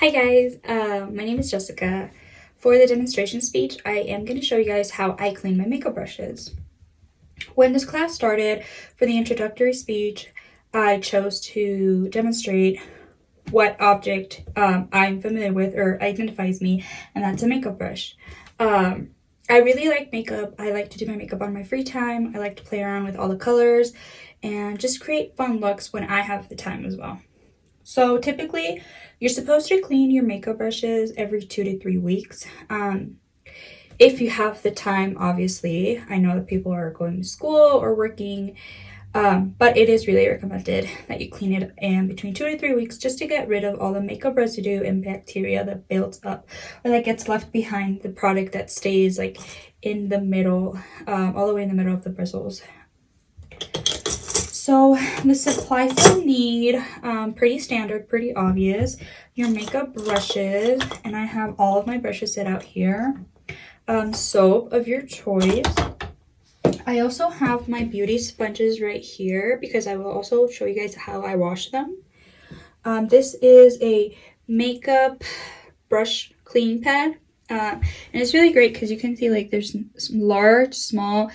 Hi guys, my name is Jessica. For the demonstration speech, I am going to show you guys how I clean my makeup brushes. When this class started, for the introductory speech, I chose to demonstrate what object I'm familiar with or identifies me, and that's a makeup brush. I really like makeup. I like to do my makeup on my free time. I like to play around with all the colors and just create fun looks when I have the time as well. So typically, you're supposed to clean your makeup brushes every 2 to 3 weeks. If you have the time, obviously. I know that people are going to school or working, but it is really recommended that you clean it in between 2 to 3 weeks just to get rid of all the makeup residue and bacteria that builds up or that gets left behind the product that stays like in the middle, all the way in the middle of the bristles. So the supplies you'll need, pretty standard, pretty obvious. Your makeup brushes, and I have all of my brushes set out here. Soap of your choice. I also have my beauty sponges right here because I will also show you guys how I wash them. This is a makeup brush cleaning pad. And it's really great because you can see like there's large, small,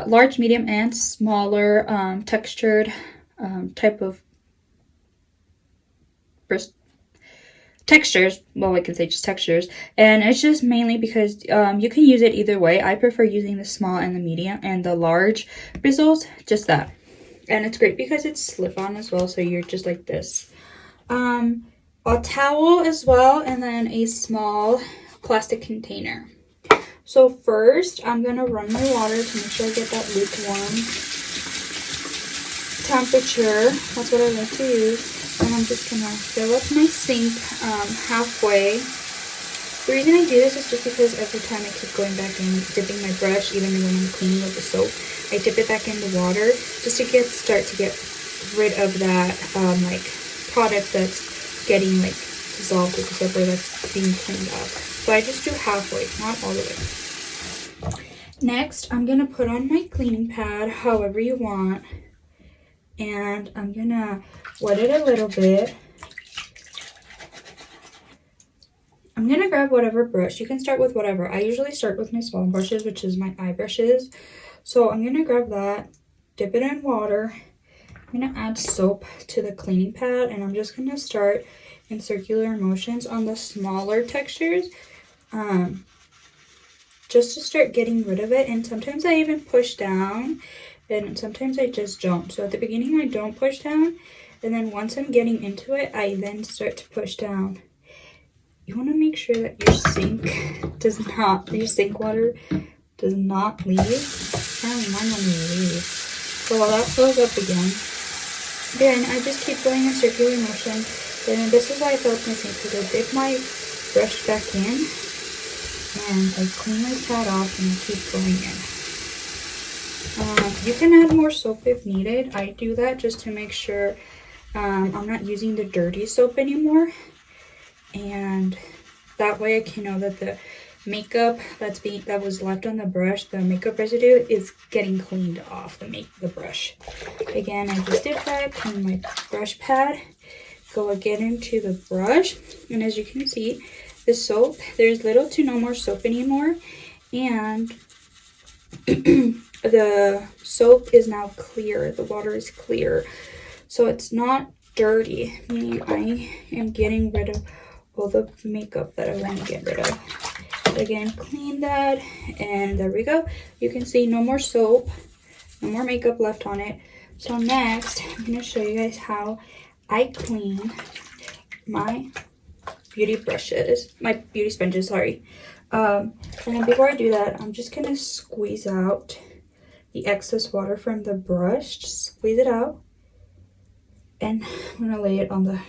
large, medium, and smaller textured type of textures. Well, I can say just textures, and it's just mainly because you can use it either way. I prefer using the small and the medium and the large bristles, just that. And it's great because it's slip-on as well, so you're just like this. A towel as well, and then a small plastic container. So first, I'm going to run my water to make sure I get that lukewarm temperature. That's what I like to use. And I'm just going to fill up my sink halfway. The reason I do this is just because every time I keep going back in, dipping my brush, even when I'm cleaning with the soap, I dip it back in the water just to start to get rid of that like product that's getting like dissolved with the soap or that's being cleaned up. So I just do halfway, not all the way. Next, I'm gonna put on my cleaning pad however you want, and I'm gonna wet it a little bit. I'm gonna grab whatever brush. You can start with whatever. I usually start with my small brushes, which is my eye brushes. So I'm gonna grab that, dip it in water. I'm gonna add soap to the cleaning pad, and I'm just gonna start in circular motions on the smaller textures, just to start getting rid of it. And sometimes I even push down, and sometimes I just don't. So at the beginning I don't push down, and then once I'm getting into it, I then start to push down. You want to make sure that your sink water does not leave. Apparently mine won't leave. So while that fills up again, I just keep going in circular motion. And this is why I fill up my sink, because I dip my brush back in and I clean my pad off and I keep going in. You can add more soap if needed. I do that just to make sure I'm not using the dirty soap anymore, and that way I can know that the makeup that was left on the brush, the makeup residue, is getting cleaned off the brush. Again, I just dip that, clean my brush pad, go again into the brush, and as you can see, the soap, there's little to no more soap anymore, and the soap is now clear. The water is clear, so it's not dirty, meaning I am getting rid of all the makeup that I want to get rid of. Again, clean that, and there we go. You can see no more soap, no more makeup left on it. So next, I'm going to show you guys how I clean my beauty sponges, sorry. And then before I do that, I'm just going to squeeze out the excess water from the brush. Just squeeze it out. And I'm going to lay it on the...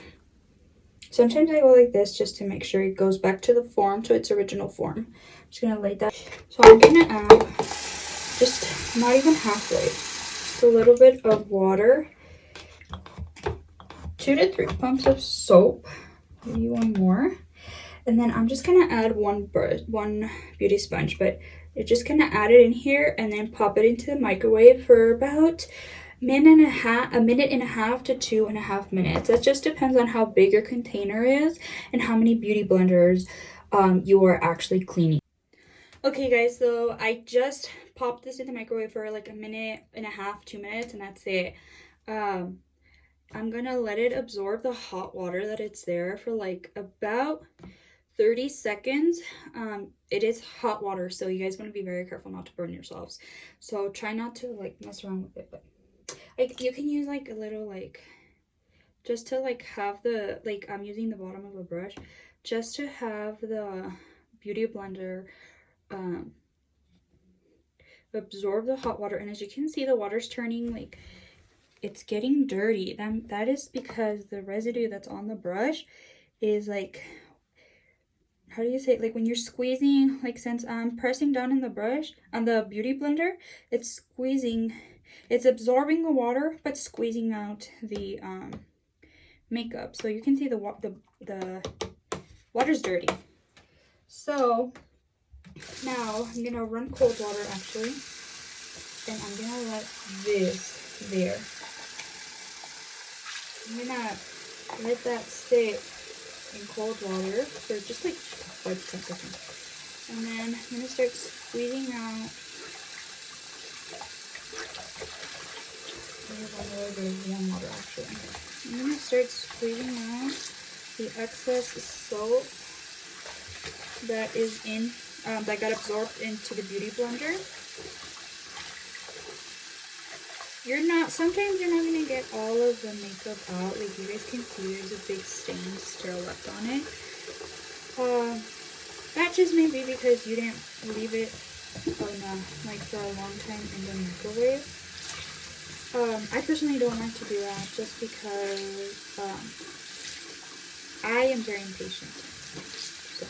Sometimes I go like this just to make sure it goes back to the form, to its original form. I'm just going to lay that. So I'm going to add just not even halfway, just a little bit of water, 2 to 3 pumps of soap, maybe one more. And then I'm just going to add one beauty sponge, but you're just going to add it in here and then pop it into the microwave for about minute and a half to 2.5 minutes. That just depends on how big your container is and how many beauty blenders you are actually cleaning. Okay guys, so I just popped this in the microwave for like a minute and a half, 2 minutes, and that's it. I'm gonna let it absorb the hot water that it's there for like about 30 seconds. It is hot water, so you guys want to be very careful not to burn yourselves. So try not to like mess around with it, but like you can use like a little like just to like have the like I'm using the bottom of a brush just to have the beauty blender absorb the hot water. And as you can see, the water's turning like it's getting dirty. That is because the residue that's on the brush is like, how do you say it? Like when you're squeezing, like since I'm pressing down in the brush on the beauty blender, it's squeezing, it's absorbing the water but squeezing out the makeup. So you can see the water's dirty. So now I'm gonna run cold water actually, and I'm gonna let this there. I'm gonna let that sit in cold water for just like 5 to 10 seconds. And then I'm gonna start squeezing out. There's warm water actually. I'm gonna start squeezing out the excess soap that is in, that got absorbed into the beauty blender. Sometimes you're not gonna get all of the makeup out. Like you guys can see there's a big stain still left on it. That just may be because you didn't leave it like for a long time in the microwave. I personally don't like to do that just because I am very impatient. So,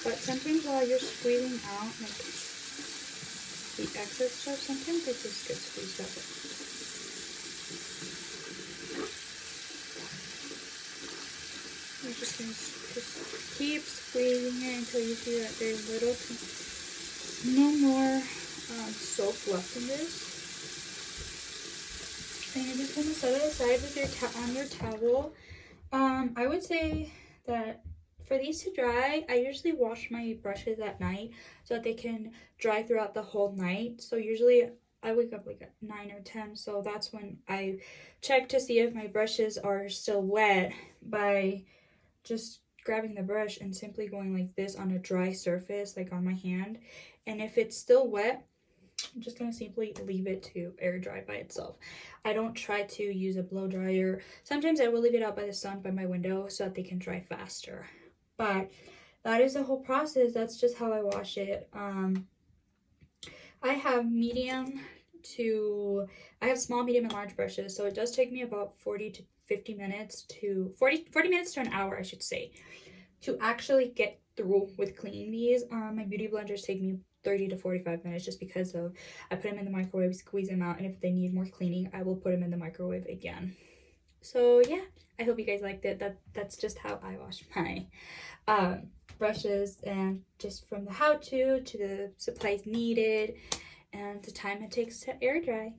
but sometimes while you're squeezing out like the excess stuff, sometimes it just gets squeezed out. You're just gonna just keep squeezing it until you see that there's no more soap left in this. And you're just gonna set it aside with on your towel. I would say that for these to dry, I usually wash my brushes at night so that they can dry throughout the whole night. So usually I wake up like at 9 or 10, so that's when I check to see if my brushes are still wet by just grabbing the brush and simply going like this on a dry surface, like on my hand. And if it's still wet, I'm just gonna simply leave it to air dry by itself. I don't try to use a blow dryer. Sometimes I will leave it out by the sun by my window so that they can dry faster. But that is the whole process. That's just how I wash it. I have small, medium, and large brushes, so it does take me about 40 to 50 minutes to 40 minutes to an hour, I should say, to actually get through with cleaning these. My beauty blenders take me 30 to 45 minutes just because of I put them in the microwave, squeeze them out, and if they need more cleaning, I will put them in the microwave again. So yeah, I hope you guys liked it. That's just how I wash my brushes, and just from the how to the supplies needed and the time it takes to air dry.